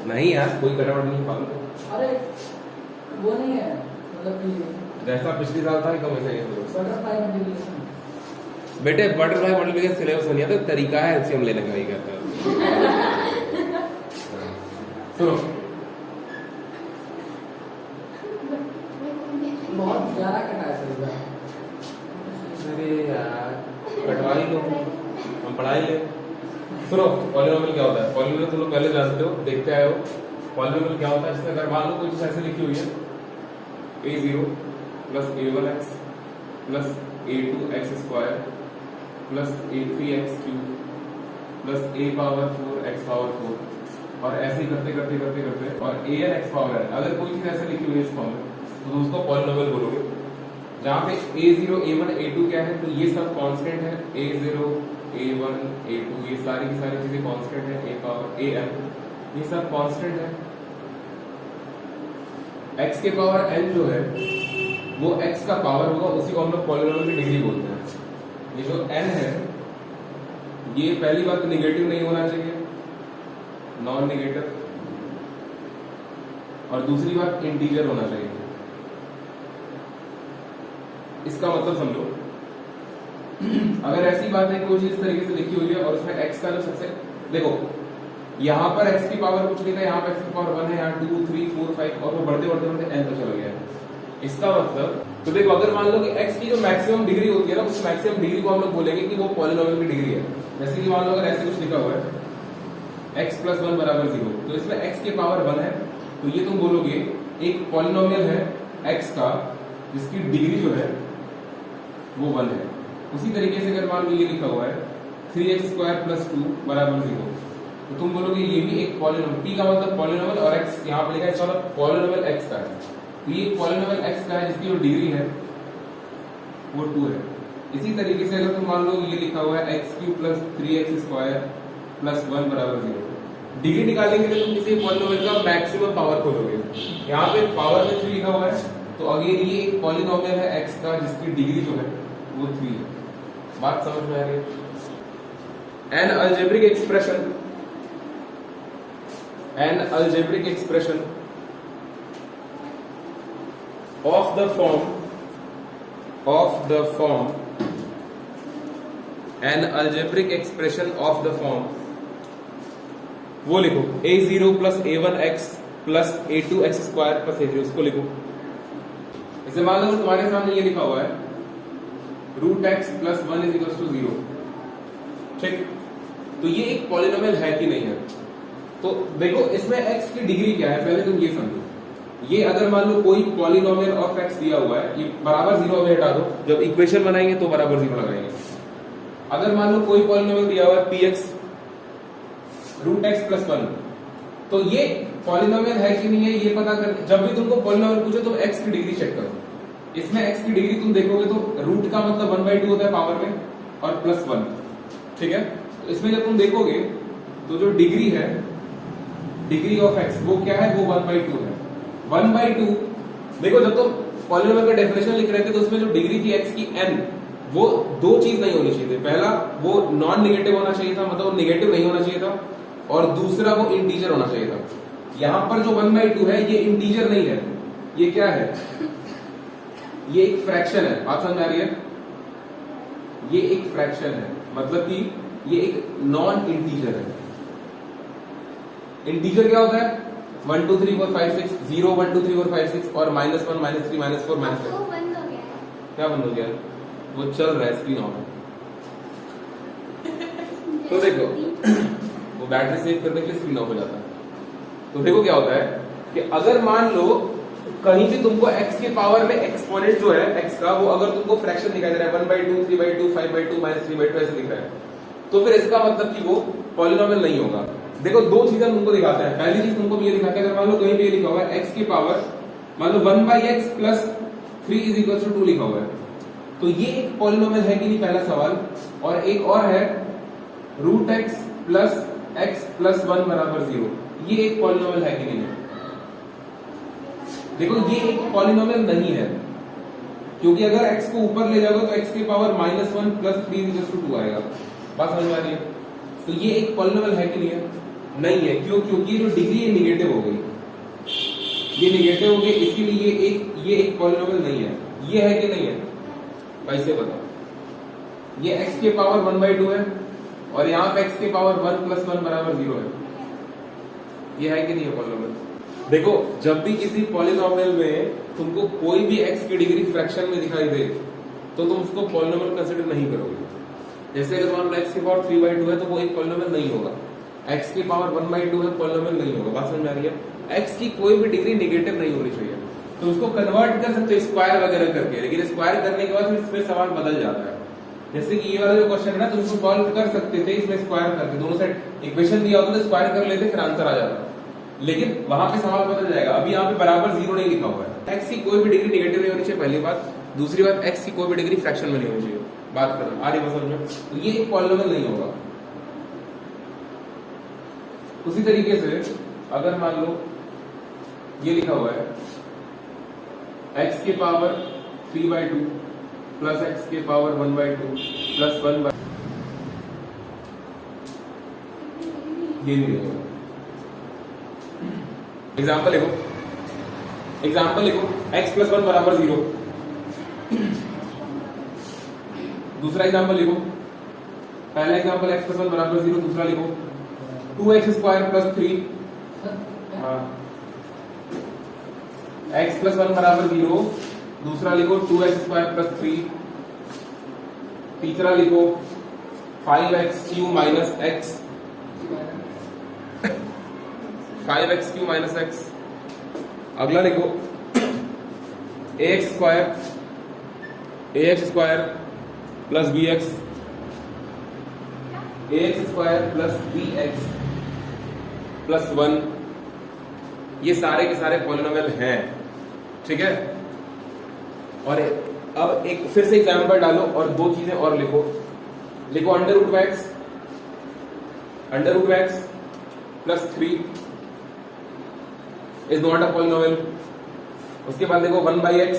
नहीं यार, कोई करावट नहीं पागल। अरे वो नहीं है, मतलब कि जैसा पिछले साल था एकदम वैसा ही है। Butterfly multiplication. बेटे बटरफ्लाई मल्टीप्लिकेशन सिलेबस नहीं आता, तरीका है एलसीएम लेने का ही कहता है। सुनो, बहुत ज्यादा कटा है सर। अरे यार कटवा ही लो, हम पढ़ा ही ले। सुनो, पॉलिनोमियल क्या होता है? पॉलिनोमियल तुम लोग पहले जानते हो, देखते आए हो। पॉलिनोमियल क्या होता है? जिसमें अगर मान लो कोई चीज ऐसे लिखी हुई है a0 plus a1x plus a2x square plus a3x³ plus a power 4x power 4, और ऐसे ही करते करते करते करते और an x पावर n। अगर कोई चीज ऐसे लिखी हुई है इस फॉर्म में तो उसको पॉलिनोमियल बोलोगे। जहाँ पे a0 a1 a2 क्या है, तो ये सब कांस्टेंट है। a0 a1 a2 ये सारी की सारी चीजें कांस्टेंट है। a पावर an ये सब कांस्टेंट है। x के पावर n जो है वो x का पावर होगा, उसी को हम लोग पॉलिनोमियल की डिग्री बोलते हैं। ये जो n है ये पहली बात निगेटिव नहीं होना चाहिए, नॉन निगेटिव, और दूसरी बात इंटीजर होना चाहिए। इसका मतलब समझो, अगर ऐसी बात है कोई चीज इस तरीके से लिखी हुई है और उसमें x का जो सबसे, देखो यहाँ पर x की पावर कुछ नहीं था, यहाँ पर x की पावर 1 है, यहाँ 2 3 4 5 और वो बढ़ते बढ़ते बढ़ते n तक चला गया है। इसका मतलब तो देखो, अगर मान लो कि x की जो मैक्सिमम डिग्री होती है ना, उस मैक्सिमम डिग्री को हम लोग बोलेंगे कि वो पॉलिनोमियल की डिग्री है। जैसे कि मान लो अगर ऐसे कुछ लिखा हुआ है x + 1 = 0, तो इसमें x की पावर 1 है, तो ये तुम बोलोगे एक पॉलिनोमियल है x का जिसकी डिग्री जो है वो 1 है। उसी तरीके से अगर मान लो ये लिखा हुआ है 3x² + 2 = 0, तो तुम बोलोगे ये भी एक पॉलिनोमियल, p का मतलब पॉलिनोमियल और x यहाँ पे लिखा है, इसका मतलब पॉलिनोमियल x का है। तो ये पॉलिनोमियल x का है जिसकी जो डिग्री है वो 2 है। इसी तरीके से अगर तुम मान लो ये लिखा हुआ है x³ + 3x² + 1 = 0, डिग्री निकालने के लिए तुम किसी पॉलिनोमियल का मैक्सिमम पावर खोलोगे। यहाँ पे पावर में 3 लिखा हुआ है, तो अगेन ये एक पॉलिनोमियल है x का जिसकी डिग्री जो है वो 3 है। बात समझ में आ रही है? An algebraic expression of the form an algebraic expression of the form, वो लिखो a0 + a1x + a2x² + a0, उसको लिखो। इसे मान लो तुम्हारे सामने ये लिखा हुआ है √x + 1 = 0, ठीक? तो ये एक पॉलिनोमियल है कि नहीं है? तो देखो इसमें x की डिग्री क्या है, पहले तुम ये समझो। ये अगर मान लो कोई पॉलिनोमियल ऑफ x दिया हुआ है, ये बराबर 0 में हटा दो, जब इक्वेशन बनाएंगे तो बराबर 0 लगाएंगे। अगर मान लो कोई पॉलिनोमियल दिया हुआ है px √x + 1, तो ये पॉलिनोमियल है कि नहीं है ये पता कर, जब भी तुमको पॉलिनोमियल पूछो तो x की डिग्री चेक करो। इसमें x की डिग्री तुम देखोगे तो रूट का मतलब 1/2 होता है पावर में, और +1, ठीक है? तो इसमें जब तुम देखोगे तो जो डिग्री है, डिग्री ऑफ x वो क्या है, वो 1/2 है। 1/2 देखो, जब तुम पॉलिनोमियल का डेफिनेशन लिख रहे थे तो उसमें जो डिग्री थी x की n, वो दो चीज नहीं होनी चाहिए थी। पहला वो नॉन निगेटिव होना चाहिए था, मतलब वो निगेटिव नहीं होना चाहिए था, और दूसरा वो इंटीजर होना चाहिए था। यहां पर जो 1/2 है ये इंटीजर नहीं है, ये क्या है, ये एक फ्रैक्शन है। बात समझ आ रही है? ये एक फ्रैक्शन है, मतलब कि ये एक नॉन इंटीजर है। इंटीजर क्या होता है? 1 2 3 4 5 6 0 1 2 3 4 5 6 और -1 -3 -4 -5। क्या बंद हो गया? वो चल रहा है, स्क्रीन ऑन है। तो देखो वो बैटरी सेव करने के लिए स्क्रीन ऑफ हो जाता है। तो देखो क्या होता है कि अगर मान लो कहीं भी तुमको x के पावर में एक्सपोनेंट जो है x का, वो अगर तुमको फ्रैक्शन दिखाई दे रहा है 1/2 3/2 5/2 -3/2 ऐसे दिख रहा है, तो फिर इसका मतलब कि वो पॉलिनोमियल नहीं होगा। देखो दो चीजें तुमको दिखाते हैं। पहली चीज तुमको ये दिखाते हैं, अगर मान लो कहीं पे लिखा हुआ है x की पावर मान लो 1/x + 3 = 2 लिखा हुआ है, तो ये एक पॉलिनोमियल है कि नहीं, पहला सवाल। और एक और है √x + x + 1 = 0, ये एक पॉलिनोमियल है कि नहीं है? देखो ये एक पॉलिनोमियल नहीं है, क्योंकि अगर x को ऊपर ले जाओगे तो x की पावर -1 + 3 = 2 आएगा। बात समझ में आ रही है? तो ये एक पॉलिनोमियल है कि नहीं है? नहीं है। क्यों? क्योंकि जो डिग्री है निगेटिव हो गई, ये निगेटिव हो गई, इसीलिए ये एक पॉलिनोमियल नहीं है। ये है कि नहीं है भाई से बताओ। ये x के पावर 1/2 है और यहाँ पे x के पावर 1 + 1 = 0 है। ये है कि नहीं है पॉलिनोमियल? देखो जब भी किसी पॉलिनोमियल में तुमको कोई भी x की डिग्री फ्रैक्शन में दिखाई दे तो तुम उसको पॉलिनोमियल कंसीडर नहीं करोगे। जैसे अगर मान लो x की पावर 3/2 है तो वो एक पॉलिनोमियल नहीं होगा। x की पावर 1/2 है, पॉलिनोमियल नहीं होगा। बात समझ में आ रही है? x की कोई भी डिग्री नेगेटिव नहीं होनी चाहिए। तो उसको कन्वर्ट कर सकते हो स्क्वायर वगैरह करके, लेकिन स्क्वायर करने के बाद फिर सवाल बदल जाता है। जैसे कि ये वाला जो क्वेश्चन है ना, तुम इसको सॉल्व कर सकते थे इसमें स्क्वायर करके, दोनों साइड इक्वेशन दिया होता तो स्क्वायर कर लेते, फिर आंसर आ जाता। लेकिन वहां पे सवाल बदल जाएगा। अभी यहाँ पे बराबर 0 नहीं लिखा हुआ है। x की कोई भी डिग्री नेगेटिव नहीं होनी चाहिए, पहली बात। दूसरी बात, x की कोई भी डिग्री फ्रैक्शन में नहीं होनी चाहिए। बात खत्म। आ रही बात समझ में? तो ये एक पॉलिनोमियल नहीं होगा। उसी तरीके से अगर मान लो ये लिखा हुआ है x के पावर 3/2 प्लस x के पावर 1/2 प्लस 1/, ये नहीं होगा। एग्जाम्पल लिखो x + 1 = 0। दूसरा एग्जाम्पल लिखो। पहला एग्जाम्पल x + 1 = 0, दूसरा लिखो 2x² + 3। हाँ, x + 1 = 0, दूसरा लिखो 2x² + 3, तीसरा लिखो 5x³ - x, 5x³ - x। अगला लिखो ax² + bx, ax² + bx + 1। ये सारे के सारे पॉलिनोमियल हैं, ठीक है। और अब एक फिर से एग्जाम्पल डालो और दो चीजें और लिखो √x + 3 is not a polynomial. उसके बाद देखो 1/x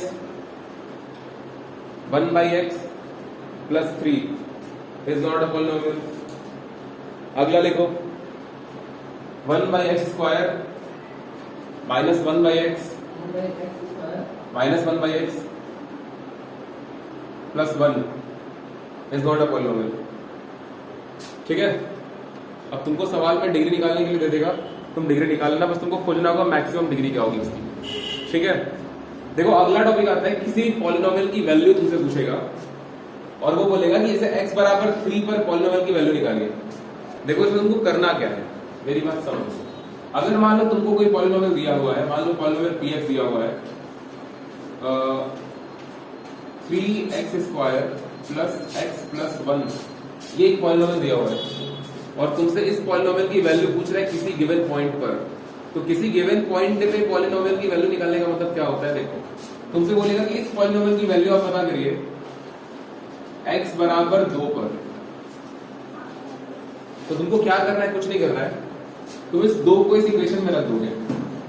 + 3 is not a polynomial. अगला लिखो 1/x² - 1/x - 1/x + 1 is not a polynomial, ठीक है। अब तुमको सवाल में डिग्री निकालने के लिए दे देगा, तुम डिग्री निकालना, बस तुमको खोजना होगा मैक्सिमम डिग्री क्या होगी उसकी, ठीक है। देखो अगला टॉपिक आता है, किसी पॉलिनोमियल की वैल्यू तुमसे पूछेगा और वो बोलेगा कि जैसे x = 3 पर पॉलिनोमियल की वैल्यू निकालिए। देखो इसमें तुमको करना क्या है, मेरी बात समझो। अगर मान लो तुमको कोई पॉलिनोमियल दिया हुआ है, मान लो पॉलिनोमियल px दिया हुआ है 3x² + x + 1, ये एक पॉलिनोमियल दिया हुआ है और तुमसे इस पॉलिनोमियल की वैल्यू पूछ रहा है किसी गिवन पॉइंट पर। तो किसी गिवन पॉइंट पे पॉलिनोमियल की वैल्यू निकालने का मतलब क्या होता है? देखो तुमसे बोलेगा कि इस पॉलिनोमियल की वैल्यू आप पता करिए x = 2 पर। तो तुमको क्या करना है? कुछ नहीं करना है, तुम इस 2 को इस इक्वेशन में रख दोगे,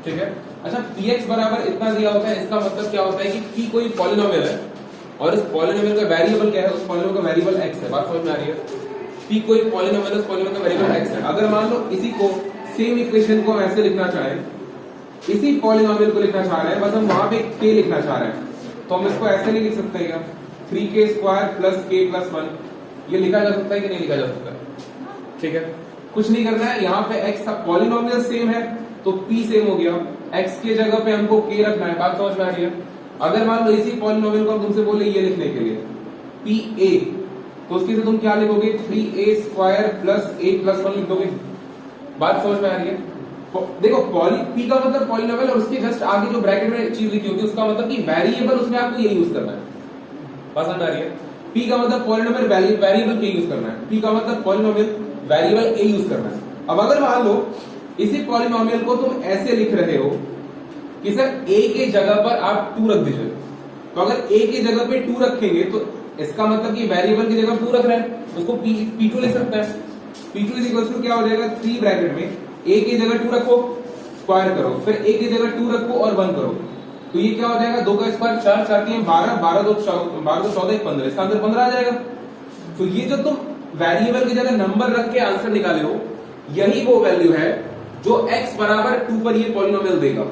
ठीक है। अच्छा px बराबर इतना दिया होता है, इसका मतलब क्या होता है कि p कोई पॉलिनोमियल है और इस पॉलिनोमियल का वेरिएबल क्या है? उस पॉलिनोमियल का वेरिएबल x है। बात समझ में आ रही है? p कोई पॉलिनोमियल है, उस पॉलिनोमियल का वेरिएबल x है। अगर मान लो इसी को सेम इक्वेशन को हम ऐसे लिखना चाहें, इसी पॉलिनोमियल को लिखना चाह रहे हैं, बस हम वहां पे k लिखना चाह रहे हैं, तो हम इसको ऐसे नहीं लिख सकते क्या? 3k² + k + 1, ये लिखा जा सकता है कि नहीं लिखा जा सकता? ठीक है, कुछ नहीं करना है। यहाँ पे x पॉलिनोमियल सेम है तो p सेम हो गया, x के जगह पे हमको k रखना है। बात समझ में आ रही है? अगर मान लो इसी पॉलिनोमियल को हम तुमसे बोले ये लिखने के लिए pa, तो उसके लिए तुम क्या लिखोगे? 3a² + a + 1 लिख दोगे। बात समझ में आ रही है? देखो p का मतलब पॉलिनोमियल और उसके जस्ट आगे जो ब्रैकेट में चीज लिखी होगी उसका मतलब कि वेरिएबल, उसमें आपको ये यूज करना है। बात समझ में आ रही है? p का मतलब पॉलिनोमियल वेरिएबल के यूज करना है, p का मतलब पॉलिनोमियल वेरिएबल a यूज करना है। अब अगर मान लो इसी पॉलिनोमियल को तुम ऐसे लिख रहे हो कि सर a के जगह पर आप 2 रख दीजिए, तो अगर a की जगह पे 2 रखेंगे तो इसका मतलब कि वेरिएबल की जगह 2 रख रहे हैं, उसको p2 लिख सकते हैं। p2 = क्या हो जाएगा? 3 ब्रैकेट में a की जगह 2 रखो, स्क्वायर करो, फिर a की जगह 2 रखो और 1 करो, तो ये क्या हो जाएगा? 2 का स्क्वायर 4, 4 के 12, 12 2 14, 15, इसका आंसर 15 आ जाएगा। तो ये जो तुम वेरिएबल की जगह नंबर रख के आंसर निकाले हो, यही वो वैल्यू है जो x बराबर 2 पर ये पॉलिनोमियल देगा।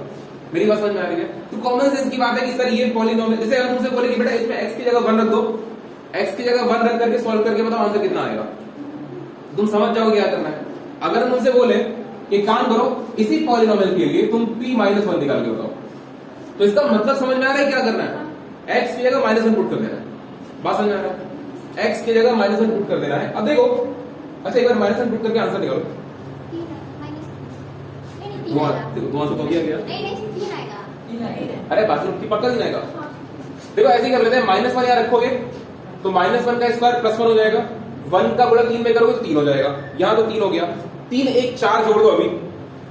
मेरी बात समझ में आ रही है? तो कॉमन सेंस की बात है कि सर ये पॉलिनोमियल, जैसे हम तुमसे बोले कि बेटा इसमें x की जगह 1 रख दो, x की जगह 1 रख करके सॉल्व करके बताओ आंसर कितना आएगा, तुम समझ जाओगे क्या करना है। अगर हम तुमसे बोले कि काम करो इसी पॉलिनोमियल के लिए तुम p -1 निकाल के बताओ, तो इसका मतलब समझ में आ रहा है क्या करना है, x की जगह -1 पुट कर देना है। बात समझ में आ रहा है? x की जगह -1 पुट कर देना है। अब देखो, अच्छा एक बार -1 पुट करके आंसर निकालो। धुआं तो दिया गया। अरे बाथरूम की पक्का नहीं आएगा। देखो ऐसे ही कर लेते हैं, -1 यहाँ रखोगे तो -1 का स्क्वायर +1 हो जाएगा, 1 का गुणा 3 में करोगे तो 3 हो जाएगा, यहाँ तो 3 हो गया, 3 1 4 जोड़ दो, अभी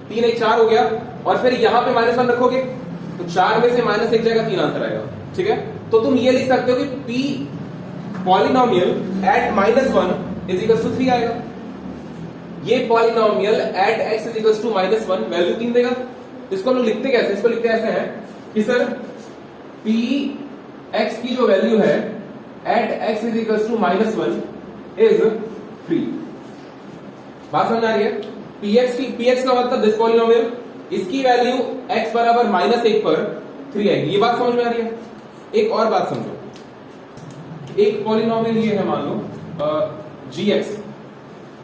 3 1 4 हो गया, और फिर यहाँ पे -1 रखोगे तो 4 में से -1 जाएगा, 3 आंसर आएगा। ठीक है, तो तुम ये लिख सकते हो कि p polynomial at -1 is equal to 3 आएगा। ये polynomial at x is equal to -1 value 3 देगा। इसको हम लोग लिखते कैसे, इसको लिखते ऐसे हैं कि सर p x की जो वैल्यू है at x is equal to -1 is 3। बात समझ आ रही है? px का मतलब दिस पॉलिनोमियल, इसकी वैल्यू x बराबर -1 पर 3 आएगी। ये बात समझ में आ रही है? एक और बात समझो, एक पॉलिनोमियल ये है, मान लो gx,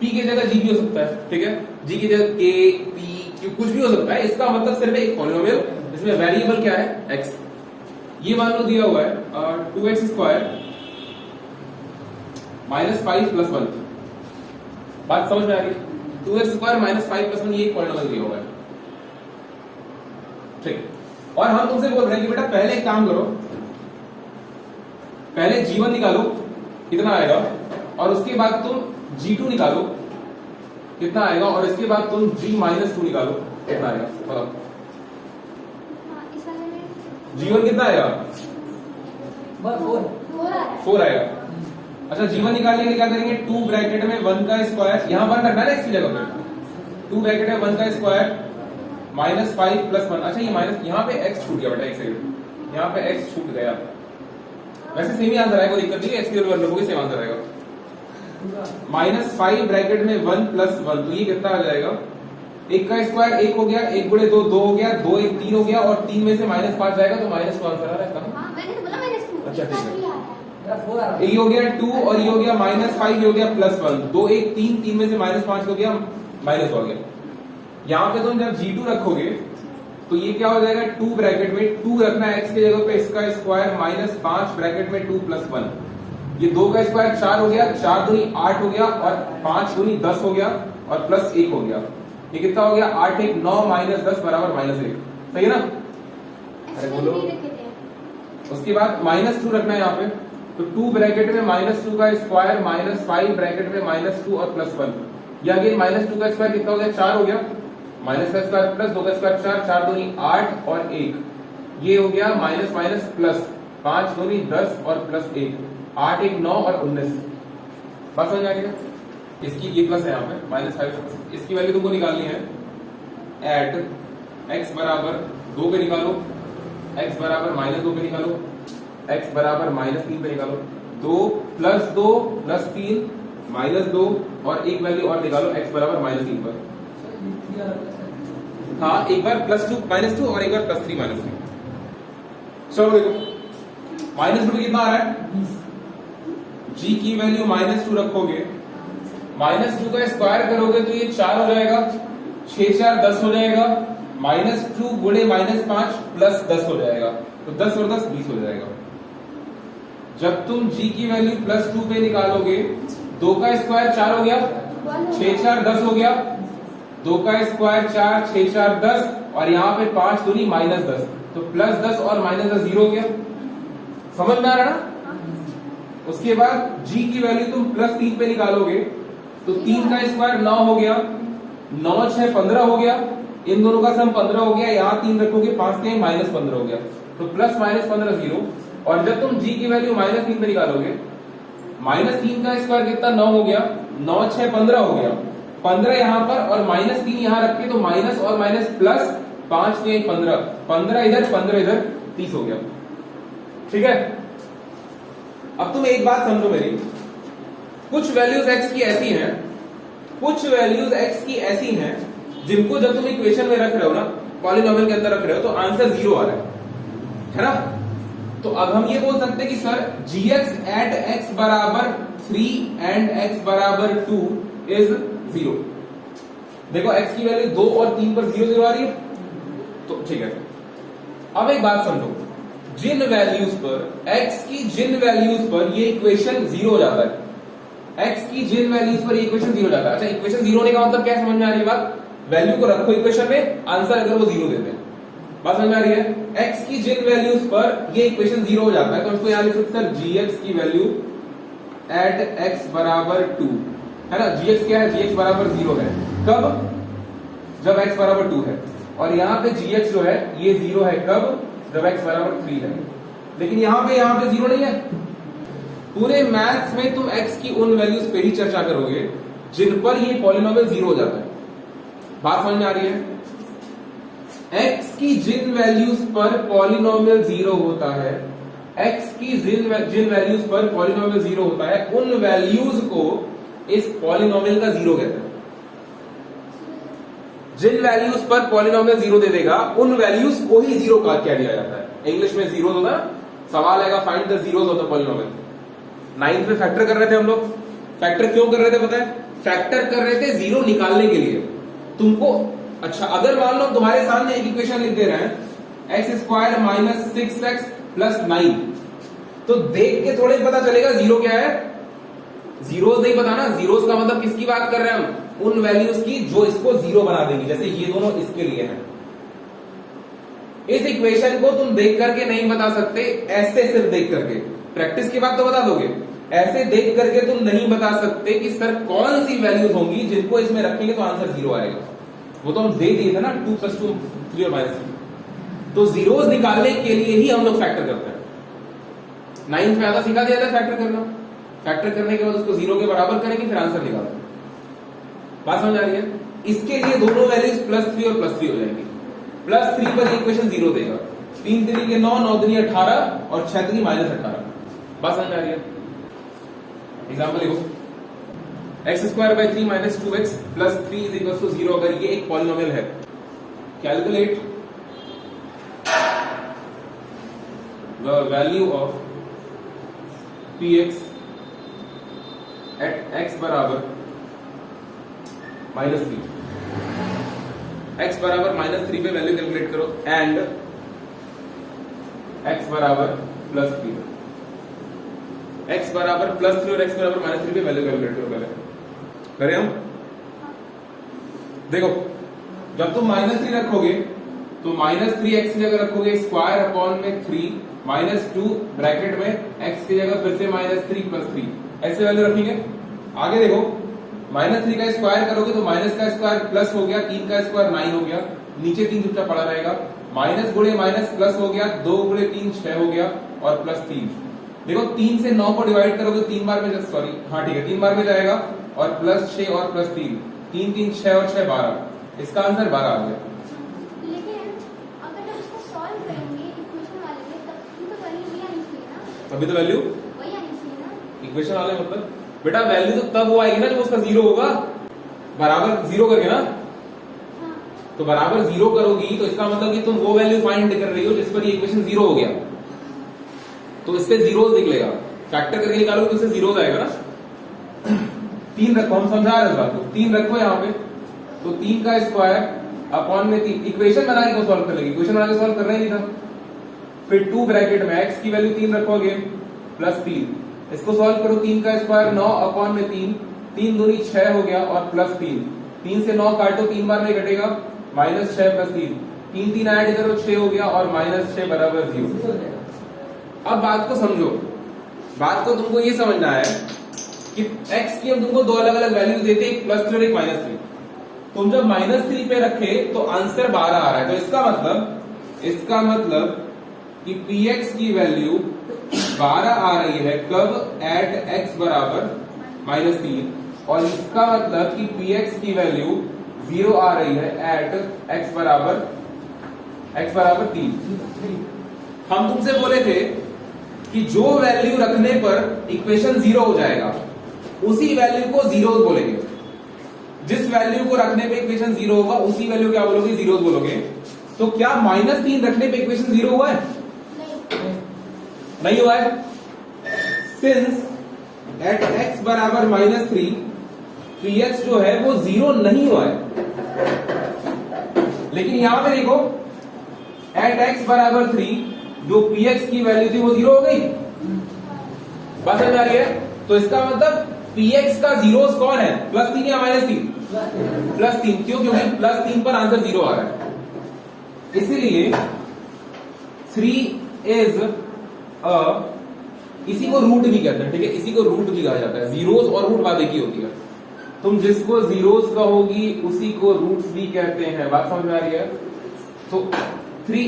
p की जगह g भी हो सकता है, ठीक है, g की जगह k p q कुछ भी हो सकता है। इसका मतलब सिर्फ एक पॉलिनोमियल जिसमें वेरिएबल क्या है, x। ये मान लो दिया हुआ है 2x स्क्वायर -5 + 1। बात समझ में आ रही है? 2x स्क्वायर -5 + 1 ये एक पॉलिनोमियल दिया हुआ है, ठीक। और हम तुमसे बोल रहे हैं कि बेटा पहले एक काम करो, पहले g1 निकालो कितना आएगा, और उसके बाद तुम g2 निकालो कितना आएगा, और इसके बाद तुम g-2 निकालो कितना आएगा, बताओ। g1 कितना आएगा? 4 आएगा। अच्छा g1 निकालने के लिए क्या करेंगे, 2 ब्रैकेट में 1 का स्क्वायर, यहां 1 रखना है ना x की जगह पे, 2 ब्रैकेट में 1 का स्क्वायर -5 + 1। अच्छा ये माइनस, यहाँ पे x छूट गया बेटा, एक सेकंड, यहाँ पे x छूट गया। वैसे सेम ही आंसर आएगा, कोई दिक्कत नहीं है, x की जगह 1 रखोगे सेम आंसर आएगा। -5 ब्रैकेट में 1 + 1, तो ये कितना आ जाएगा, 1 का स्क्वायर 1 हो गया, 1 गुणे 2 2 हो गया, 2 1 3 हो गया, और 3 में से -5 जाएगा तो -2 आंसर आ रहा है। कहां? मैंने तो बोला -2। अच्छा ठीक है, ये हो गया 2 और ये हो गया -5, ये हो गया +1, 2 1 3, 3 में से -5 हो गया, माइनस हो गया। यहाँ पे तुम जब g2 रखोगे तो ये क्या हो जाएगा, 2 ब्रैकेट में 2 रखना है x की जगह पे, इसका स्क्वायर -5 ब्रैकेट में 2 + 1, ये 2 का स्क्वायर 4 हो गया, 4 दूनी 8 हो गया, और 5 दूनी 10 हो गया, और प्लस 1 हो गया। ये कितना हो गया, 8 1 9 -10 बराबर -1। सही है ना? अरे बोलो। उसके बाद -2 रखना है यहाँ पे, तो 2 ब्रैकेट में -2 का स्क्वायर -5 ब्रैकेट में -2 और +1, ये अगेन -2 का स्क्वायर कितना हो गया, 4 हो गया, माइनस का स्क्वायर प्लस 2 का स्क्वायर 4, 4 दूनी 8 और 1, ये हो गया माइनस माइनस प्लस, 5 दूनी 10 और प्लस 1, 8 1 9 और 19। बात समझ आ रही है? इसकी ये प्लस है यहाँ पे -5, इसकी वैल्यू तुमको निकालनी है एट x बराबर 2 पे निकालो, x बराबर -2 पे निकालो, x बराबर -3 पे निकालो, 2 + 2 + 3 -2 और एक वैल्यू और निकालो x बराबर -3 पर। हाँ, एक बार +2 -2 और एक बार +3 -3। चलो देखो -2 पे कितना आ रहा है, g की वैल्यू -2 रखोगे, -2 का स्क्वायर करोगे तो ये 4 हो जाएगा, 6 4 10 हो जाएगा, -2 गुणे -5 प्लस 10 हो जाएगा, तो 10 और 10 20 हो जाएगा। जब तुम g की वैल्यू +2 पे निकालोगे, 2 का स्क्वायर 4 हो गया, 6 4 10 हो गया, 2 का स्क्वायर 4 6 4 10, और यहाँ पे 5 दूनी -10, तो +10 और -10 0 हो गया। समझ में आ रहा ना? उसके बाद g की वैल्यू तुम +3 पे निकालोगे, तो 3 का स्क्वायर 9 हो गया, 9 6 15 हो गया, इन दोनों का सम 15 हो गया, यहाँ 3 रखोगे, 5 के -15 हो गया, तो प्लस -15 0। और जब तुम g की वैल्यू -3 पे निकालोगे, -3 का स्क्वायर कितना 9 हो गया, 9 6 15 हो गया, 15 यहाँ पर और -3 यहाँ रख के, तो माइनस और माइनस प्लस, 5 के 15, 15 इधर 15 इधर 30 हो गया। ठीक है, अब तुम एक बात समझो मेरी, कुछ वैल्यूज x की ऐसी हैं कुछ वैल्यूज x की ऐसी हैं जिनको जब तुम इक्वेशन में रख रहे हो ना, पॉलिनोमियल के अंदर रख रहे हो, तो आंसर 0 आ रहा है ना। तो अब हम ये बोल सकते हैं कि सर gx एट x बराबर 3 एंड x बराबर 2 इज 0। देखो x की वैल्यू 2 और 3 पर 0 0 आ रही है, तो ठीक है। अब एक बात समझो, जिन वैल्यूज पर x की जिन वैल्यूज पर ये इक्वेशन 0 हो जाता है, x की जिन वैल्यूज पर ये इक्वेशन 0 हो जाता है। अच्छा, इक्वेशन 0 होने का मतलब क्या समझ में आ रही है बात? वैल्यू को रखो इक्वेशन में, आंसर अगर वो 0 देते हैं, बात समझ में आ रही है। x की जिन वैल्यूज पर ये इक्वेशन 0 हो जाता है, तो इसको यहां लिख सकते हैं gx की वैल्यू एट x बराबर 2 है ना। gx क्या है? gx बराबर 0 है। कब? जब x बराबर 2 है। और यहां पे gx जो है ये 0 है कब? जब x बराबर 3 है। लेकिन यहां पे 0 नहीं है। पूरे मैथ्स में तुम x की उन वैल्यूज पे ही चर्चा करोगे जिन पर ये पॉलिनोमियल 0 हो जाता है। बात समझ में आ रही है? x की जिन वैल्यूज पर पॉलिनोमियल 0 होता है, x की जिन वैल्यूज पर पॉलिनोमियल 0 होता है, उन वैल्यूज को इस पॉलिनोमियल का 0 कहते हैं। जिन वैल्यूज पर पॉलिनोमियल 0 दे देगा, उन वैल्यूज को ही 0 कहा दिया जाता है। इंग्लिश में जीरोस होता है, सवाल आएगा find the zeros of the polynomial. 9th में फैक्टर कर रहे थे हम लोग। फैक्टर क्यों कर रहे थे पता है? फैक्टर कर रहे थे 0 निकालने के लिए तुमको। अच्छा, अगर मान लो तुम्हारे सामने एक इक्वेशन लिख दे रहे हैं x square minus 6x plus 9, तो देख के थोड़े पता चलेगा 0 क्या है। जीरोस नहीं पता ना। जीरोस का मतलब किसकी बात कर रहे हैं हम? उन वैल्यूज की जो इसको 0 बना देंगी। जैसे ये दोनों इसके लिए हैं। इस इक्वेशन को तुम देख करके नहीं बता सकते, ऐसे सिर्फ देख करके। प्रैक्टिस के बाद तो बता दोगे, ऐसे देख करके तुम नहीं बता सकते कि सर कौन सी वैल्यूज होंगी जिनको इसमें रखेंगे तो आंसर 0 आएगा। वो तो हम दे दिए थे ना, 2 + 2 3 और -3। तो जीरोस निकालने के लिए ही हम लोग फैक्टर करते हैं। 9th में आधा सिखा दिया था फैक्टर करना। फैक्टर करने के बाद उसको 0 के बराबर करेंगे, फिर आंसर निकालेंगे। बात समझ आ रही है? इसके लिए दोनों वैल्यूज +3 और +3 हो जाएंगी। +3 पर इक्वेशन 0 देगा। 3 3 के 9, 9 3 18 और 6 3 -18। बात समझ आ रही है? एग्जाम्पल लिखो, x² / 3 - 2x + 3 = 0। अगर ये एक पॉलिनोमियल है, calculate the value of px at x बराबर -3। x बराबर -3 पे वैल्यू कैलकुलेट करो एंड x बराबर +3। x बराबर +3 और x बराबर -3 पे वैल्यू कैलकुलेट करो। पहले करें हम। देखो, जब तुम -3 रखोगे तो -3x की जगह रखोगे स्क्वायर अपॉन में 3 -2 ब्रैकेट में x की जगह फिर से -3 + 3 ऐसे वैल्यू रखेंगे। आगे देखो, -3 का स्क्वायर करोगे तो माइनस का स्क्वायर प्लस हो गया, 3 का स्क्वायर 9 हो गया, नीचे 3 चुपचाप पड़ा रहेगा। माइनस गुणे माइनस प्लस हो गया, 2 गुणे 3 6 हो गया और +3। देखो 3 से 9 को डिवाइड करोगे 3 बार में, सॉरी हाँ ठीक है 3 बार में जाएगा और +6 और +3, 3 3 6 और 6 12। इसका आंसर 12 आ गया। अभी तो वैल्यू इक्वेशन वाले मतलब बेटा वैल्यू तो तब वो आएगी ना जब उसका 0 होगा। बराबर 0 करके ना, तो बराबर 0 करोगी तो इसका मतलब कि तुम वो वैल्यू फाइंड कर रही हो जिस पर ये इक्वेशन 0 हो गया, तो इससे जीरोस निकलेगा। फैक्टर करके निकालोगे तो इससे जीरोस आएगा ना। 3 रखो, हम समझा रहे इस बात को। 3 रखो यहाँ पे, तो 3 का स्क्वायर अपॉन में 3। इक्वेशन बना के सॉल्व कर लेंगे, इक्वेशन बना के सॉल्व करना ही नहीं था। फिर 2 ब्रैकेट में x की वैल्यू 3 रखोगे +3, इसको सॉल्व करो। 3 का स्क्वायर 9 अपॉन में 3, 3 दूनी 6 हो गया और +3, 3 से 9 काटो 3 बार में घटेगा, -6 + 3, 3 3 ऐड करो 6 हो गया और -6 बराबर 0। अब बात को समझो, बात को तुमको ये समझना है कि x की हम तुमको 2 अलग अलग वैल्यूज देते हैं, एक +3 और एक -3। तुम जब -3 पे रखे तो आंसर 12 आ रहा है, तो इसका मतलब कि px की वैल्यू 12 आ रही है कब? एट x बराबर -3। और इसका मतलब कि px की वैल्यू 0 आ रही है एट x बराबर 3। हम तुमसे बोले थे कि जो वैल्यू रखने पर इक्वेशन 0 हो जाएगा उसी वैल्यू को जीरोस बोलेंगे। जिस वैल्यू को रखने पे इक्वेशन जीरो होगा उसी वैल्यू क्या बोलोगे, जीरो बोलोगे। तो क्या -3 रखने पे इक्वेशन जीरो हुआ है? नहीं हुआ है। सिंस एट x बराबर -3 px जो है वो जीरो नहीं हुआ है। लेकिन यहां पे देखो एट x बराबर 3 जो px की वैल्यू थी वो जीरो हो गई। बात समझ आ रही है? तो इसका मतलब px का जीरोस कौन है, +3 या -3? +3। क्यों? क्योंकि +3 पर आंसर जीरो आ रहा है। इसीलिए 3 इज इसी को रूट भी कहते हैं, ठीक है, इसी को रूट भी कहा जाता है। जीरोस और रूट बात एक ही होती है। तुम जिसको जीरोस कहोगी उसी को रूट्स भी कहते हैं। बात समझ में आ रही है? तो 3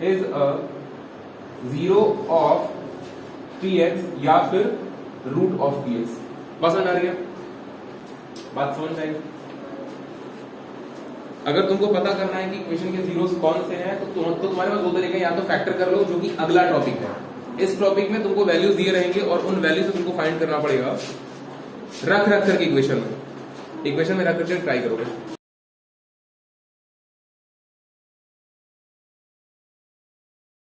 is a zero of px या फिर रूट ऑफ px। बात समझ आ रही है? बात समझ आएगी? अगर तुमको पता करना है कि इक्वेशन के जीरोस कौन से हैं तो तुम्हारे पास दो तरीके, या तो फैक्टर कर लो जो कि अगला टॉपिक है। इस टॉपिक में तुमको वैल्यूज दिए रहेंगे और उन वैल्यू से तुमको फाइंड करना पड़ेगा रख करके इक्वेशन में रख करके ट्राई करोगे।